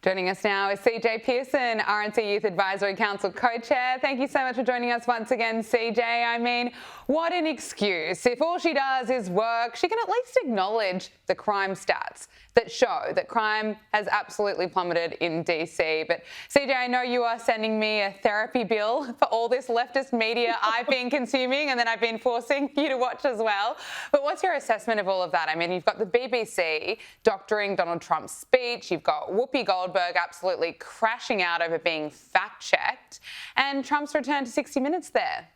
Joining us now is CJ Pearson, RNC Youth Advisory Council co-chair. Thank you so much for joining us once again, CJ. I mean, what an excuse. If all she does is work, she can at least acknowledge the crime stats that show that crime has absolutely plummeted in DC. But CJ, I know you are sending me a therapy bill for all this leftist media I've been consuming and then I've been forcing you to watch as well. But what's your assessment of all of that? I mean, you've got the BBC doctoring Donald Trump's speech. You've got Whoopi Goldberg absolutely crashing out over being fact-checked, and Trump's return to 60 Minutes there.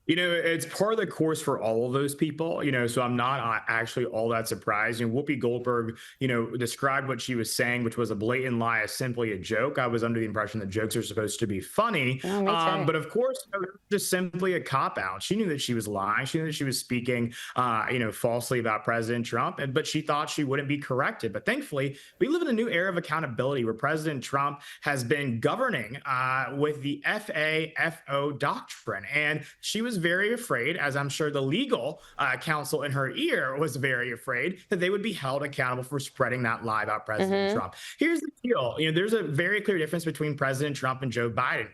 You know, it's part of the course for all of those people, so I'm not actually all that surprised. Whoopi Goldberg, described what she was saying, which was a blatant lie, as simply a joke. I was under the impression that jokes are supposed to be funny. But of course, just simply a cop-out. She knew that she was lying. She knew that she was speaking, falsely about President Trump, but she thought she wouldn't be corrected. But thankfully, we live in a new era of accountability where President Trump has been governing with the FAFO doctrine. And she was very afraid, as I'm sure the legal counsel in her ear was very afraid, that they would be held accountable for spreading that lie about President Trump. Here's the deal. There's a very clear difference between President Trump and Joe Biden.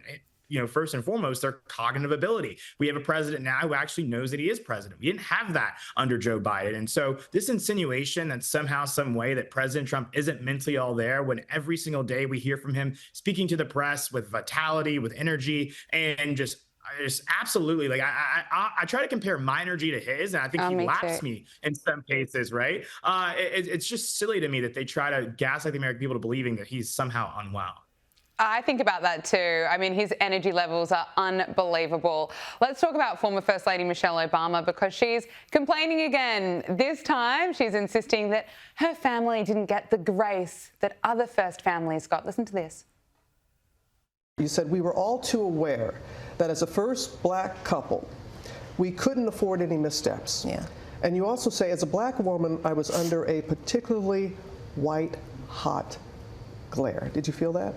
First and foremost, their cognitive ability. We have a president now who actually knows that he is president. We didn't have that under Joe Biden. And so this insinuation that somehow, some way that President Trump isn't mentally all there, when every single day we hear from him speaking to the press with vitality, with energy, and just absolutely, like, I try to compare my energy to his, and I think he laps me in some cases, right? It's just silly to me that they try to gaslight the American people to believing that he's somehow unwell. I think about that too. I mean, his energy levels are unbelievable. Let's talk about former First Lady Michelle Obama, because she's complaining again. This time, she's insisting that her family didn't get the grace that other first families got. Listen to this. You said we were all too aware that as a first black couple, we couldn't afford any missteps. Yeah. And you also say, as a black woman, I was under a particularly white hot glare. Did you feel that?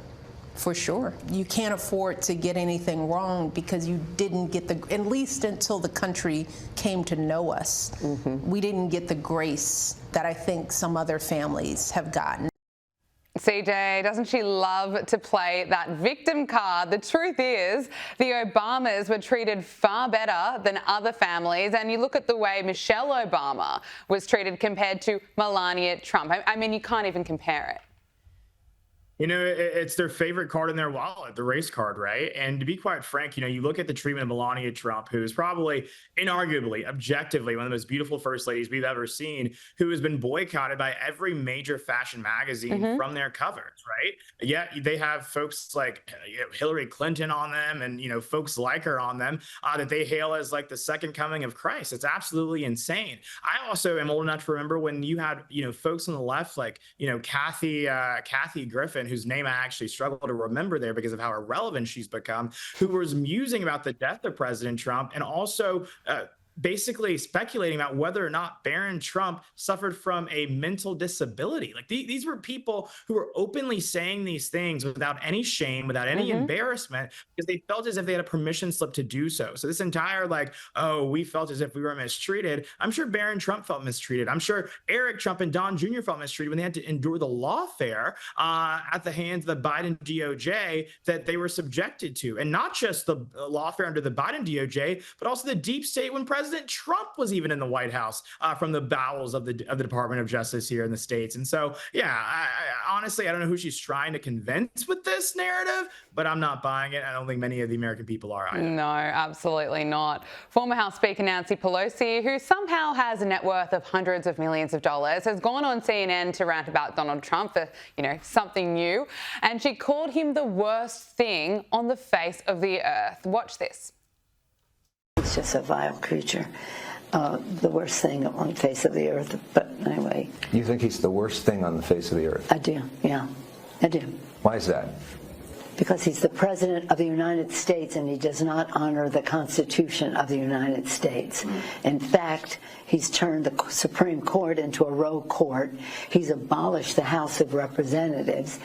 For sure. You can't afford to get anything wrong because you didn't get at least until the country came to know us, we didn't get the grace that I think some other families have gotten. CJ, doesn't she love to play that victim card? The truth is, the Obamas were treated far better than other families. And you look at the way Michelle Obama was treated compared to Melania Trump. I mean, you can't even compare it. It's their favorite card in their wallet, the race card, right? And to be quite frank, you look at the treatment of Melania Trump, who is probably, inarguably, objectively, one of the most beautiful first ladies we've ever seen, who has been boycotted by every major fashion magazine from their covers, right? Yet they have folks like Hillary Clinton on them and, folks like her on them that they hail as like the second coming of Christ. It's absolutely insane. I also am old enough to remember when you had, folks on the left like, Kathy Griffin, whose name I actually struggle to remember there because of how irrelevant she's become, who was musing about the death of President Trump and also basically speculating about whether or not Barron Trump suffered from a mental disability. Like these were people who were openly saying these things without any shame, without any embarrassment, because they felt as if they had a permission slip to do so. So this entire we felt as if we were mistreated. I'm sure Barron Trump felt mistreated. I'm sure Eric Trump and Don Jr. felt mistreated when they had to endure the lawfare at the hands of the Biden DOJ that they were subjected to. And not just the lawfare under the Biden DOJ, but also the deep state when President Trump was even in the White House from the bowels of the Department of Justice here in the States. And so, I honestly, I don't know who she's trying to convince with this narrative, but I'm not buying it. I don't think many of the American people are either. No, absolutely not. Former House Speaker Nancy Pelosi, who somehow has a net worth of hundreds of millions of dollars, has gone on CNN to rant about Donald Trump for, something new. And she called him the worst thing on the face of the earth. Watch this. He's just a vile creature, the worst thing on the face of the earth. But anyway. You think he's the worst thing on the face of the earth? I do, yeah, I do. Why is that? Because he's the President of the United States and he does not honor the Constitution of the United States. In fact, he's turned the Supreme Court into a rogue court. He's abolished the House of Representatives.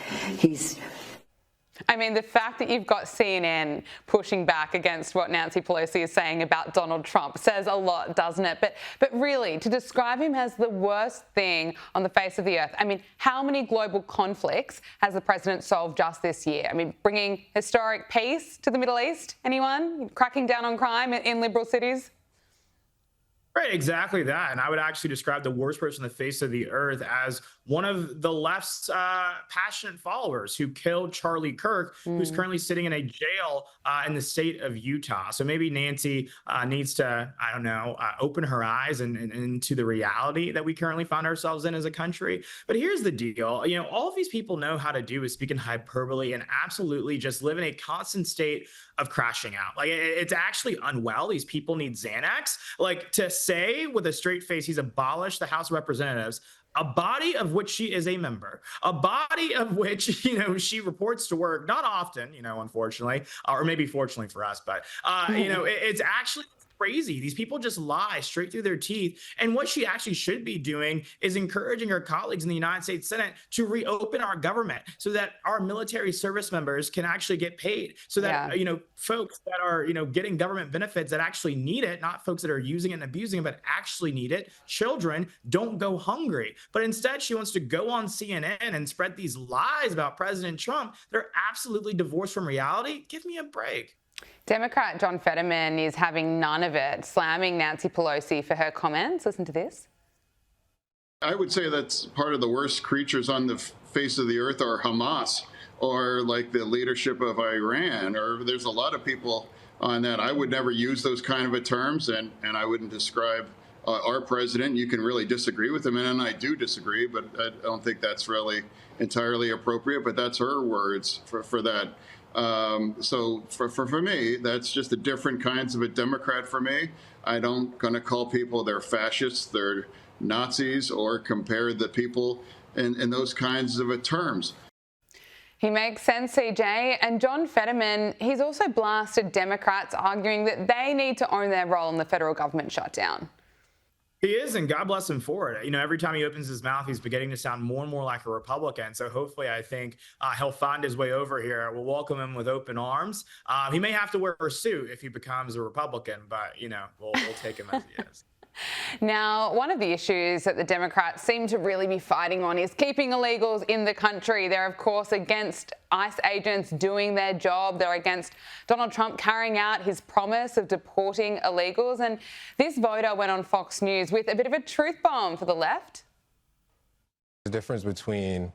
I mean, the fact that you've got CNN pushing back against what Nancy Pelosi is saying about Donald Trump says a lot, doesn't it? But really, to describe him as the worst thing on the face of the earth, I mean, how many global conflicts has the president solved just this year? I mean, bringing historic peace to the Middle East? Anyone? Cracking down on crime in liberal cities? Right, exactly that. And I would actually describe the worst person on the face of the earth as one of the left's passionate followers who killed Charlie Kirk, who's currently sitting in a jail in the state of Utah. So maybe Nancy needs to, I don't know, open her eyes and into the reality that we currently find ourselves in as a country. But here's the deal. You know, all of these people know how to do is speak in hyperbole and absolutely just live in a constant state of crashing out. Like, it's actually unwell. These people need Xanax. Like, to say with a straight face he's abolished the House of Representatives, a body of which she is a member, a body of which, you know, she reports to work, not often, you know, unfortunately, or maybe fortunately for us, but, you know, it's actually crazy. These people just lie straight through their teeth. And what she actually should be doing is encouraging her colleagues in the United States Senate to reopen our government so that our military service members can actually get paid, so that, you know, folks that are, you know, getting government benefits that actually need it, not folks that are using it and abusing it, but actually need it, children don't go hungry. But instead, she wants to go on CNN and spread these lies about President Trump. They're absolutely divorced from reality. Give me a break. Democrat John Fetterman is having none of it, slamming Nancy Pelosi for her comments. Listen to this. I would say that's part of the worst creatures on the face of the earth are Hamas, or like the leadership of Iran, or there's a lot of people on that. I would never use those kind of terms, and I wouldn't describe our president. You can really disagree with him, and I do disagree, but I don't think that's really entirely appropriate, but that's her words for that. So for me, that's just a different kinds of a Democrat for me. I don't gonna call people they're fascists, they're Nazis, or compare the people in those kinds of terms. He makes sense, CJ. And John Fetterman, he's also blasted Democrats, arguing that they need to own their role in the federal government shutdown. He is, and God bless him for it. You know, every time he opens his mouth, he's beginning to sound more and more like a Republican. So hopefully, I think he'll find his way over here. We'll welcome him with open arms. He may have to wear a suit if he becomes a Republican, but, you know, we'll take him as he is. Now, one of the issues that the Democrats seem to really be fighting on is keeping illegals in the country. They're, of course, against ICE agents doing their job. They're against Donald Trump carrying out his promise of deporting illegals. And this voter went on Fox News with a bit of a truth bomb for the left. The difference between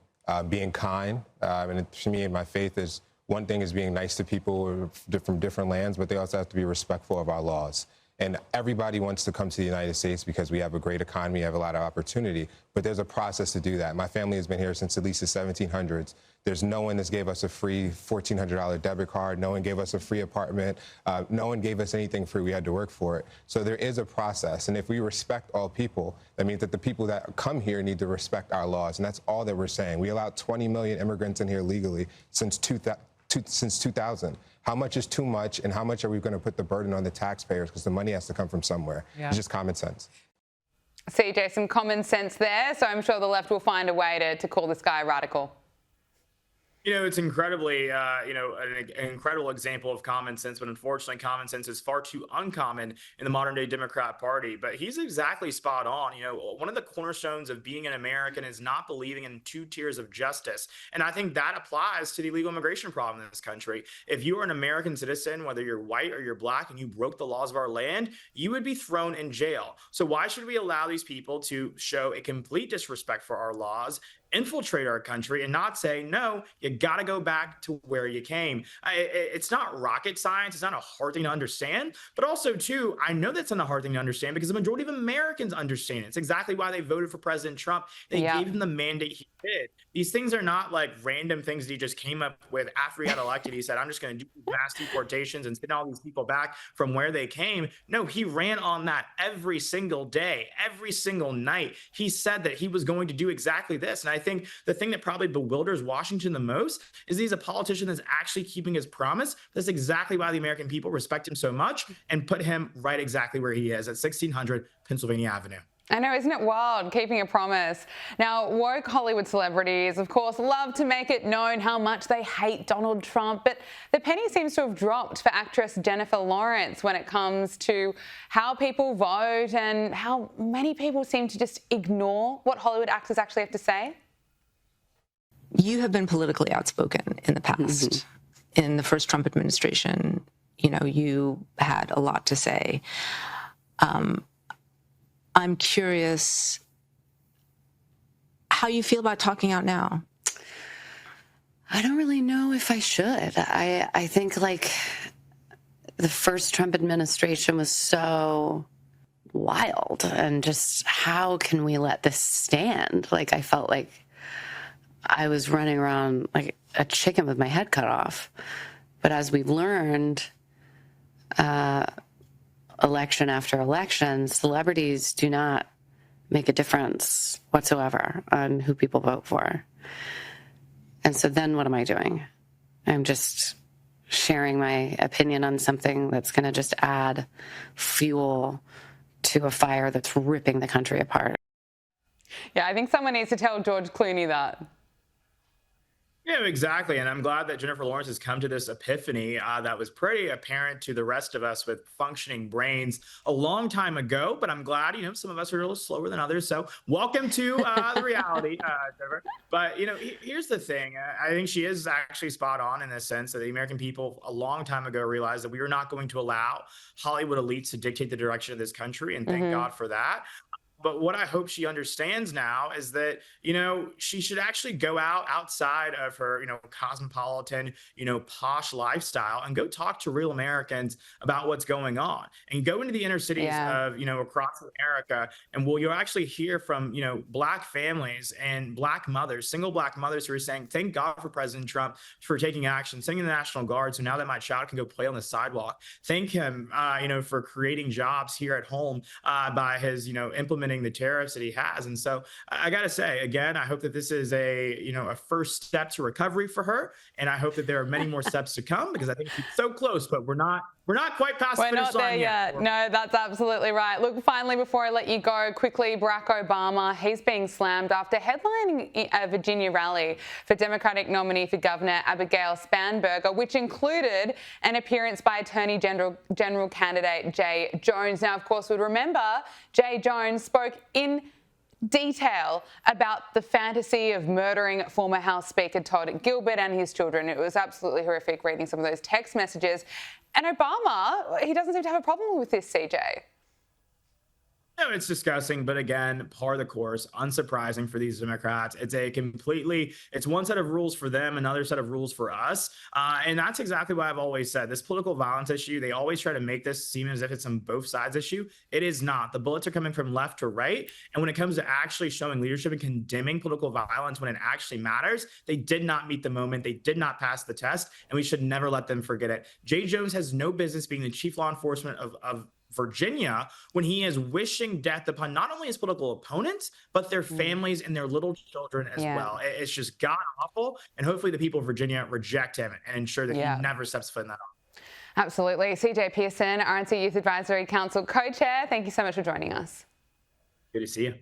being kind, and to me, my faith is one thing is being nice to people from different lands, but they also have to be respectful of our laws. And everybody wants to come to the United States because we have a great economy, have a lot of opportunity, but there's a process to do that. My family has been here since at least the 1700s. There's no one that's gave us a free $1,400 debit card. No one gave us a free apartment. No one gave us anything free. We had to work for it. So there is a process. And if we respect all people, that means that the people that come here need to respect our laws. And that's all that we're saying. We allowed 20 million immigrants in here legally since 2000. How much is too much, and how much are we going to put the burden on the taxpayers, because the money has to come from somewhere? It's just common sense. CJ, some common sense there, so I'm sure the left will find a way to call this guy radical. You know, it's incredibly, you know, an incredible example of common sense, but unfortunately, common sense is far too uncommon in the modern day Democrat Party. But he's exactly spot on. You know, one of the cornerstones of being an American is not believing in two tiers of justice. And I think that applies to the illegal immigration problem in this country. If you are an American citizen, whether you're white or you're black, and you broke the laws of our land, you would be thrown in jail. So why should we allow these people to show a complete disrespect for our laws, infiltrate our country, and not say, no, you got to go back to where you came? It's not rocket science. It's not a hard thing to understand. But also, too, I know that's not a hard thing to understand because the majority of Americans understand it. It's exactly why they voted for President Trump. They gave him the mandate he did. These things are not like random things that he just came up with after he got elected. He said, I'm just going to do mass deportations and send all these people back from where they came. No, he ran on that every single day, every single night. He said that he was going to do exactly this. And I think the thing that probably bewilders Washington the most is he's a politician that's actually keeping his promise. That's exactly why the American people respect him so much and put him right exactly where he is at 1600 Pennsylvania Avenue. I know, isn't it wild, keeping a promise? Now, woke Hollywood celebrities, of course, love to make it known how much they hate Donald Trump, but the penny seems to have dropped for actress Jennifer Lawrence when it comes to how people vote and how many people seem to just ignore what Hollywood actors actually have to say. You have been politically outspoken in the past. In the first Trump administration, you had a lot to say. I'm curious how you feel about talking out now. I don't really know if I should. I think the first Trump administration was so wild, and just how can we let this stand? I felt like I was running around like a chicken with my head cut off. But as we've learned, election after election, celebrities do not make a difference whatsoever on who people vote for. And so then what am I doing? I'm just sharing my opinion on something that's going to just add fuel to a fire that's ripping the country apart. Yeah, I think someone needs to tell George Clooney that. Yeah, exactly. And I'm glad that Jennifer Lawrence has come to this epiphany that was pretty apparent to the rest of us with functioning brains a long time ago. But I'm glad, some of us are a little slower than others. So welcome to the reality, Jennifer. But, here's the thing. I think she is actually spot on in the sense that the American people a long time ago realized that we were not going to allow Hollywood elites to dictate the direction of this country. And thank God for that. But what I hope she understands now is that, she should actually go outside of her, cosmopolitan, posh lifestyle and go talk to real Americans about what's going on, and go into the inner cities of, across America. And you'll actually hear from, Black families and Black mothers, single Black mothers, who are saying, thank God for President Trump for taking action, sending the National Guard. So now that my child can go play on the sidewalk, thank him, for creating jobs here at home by his, implementing the tariffs that he has. And so I got to say, again, I hope that this is a first step to recovery for her. And I hope that there are many more steps to come, because I think she's so close, but we're not quite past the finish line yet. No, that's absolutely right. Look, finally, before I let you go, quickly, Barack Obama, he's being slammed after headlining a Virginia rally for Democratic nominee for governor Abigail Spanberger, which included an appearance by Attorney General candidate Jay Jones. Now, of course, we remember Jay Jones spoke in detail about the fantasy of murdering former House Speaker Todd Gilbert and his children. It was absolutely horrific reading some of those text messages. And Obama, he doesn't seem to have a problem with this, CJ. No, it's disgusting, but again, par the course, unsurprising for these Democrats. It's one set of rules for them, another set of rules for us. And that's exactly what I've always said. This political violence issue, they always try to make this seem as if it's on both sides issue. It is not. The bullets are coming from left to right. And when it comes to actually showing leadership and condemning political violence when it actually matters, they did not meet the moment. They did not pass the test, and we should never let them forget it. Jay Jones has no business being the chief law enforcement of Virginia when he is wishing death upon not only his political opponents, but their families and their little children as well. It's just god awful. And hopefully the people of Virginia reject him and ensure that he never steps foot in that office. Absolutely. CJ Pearson, RNC Youth Advisory Council co-chair, thank you so much for joining us. Good to see you.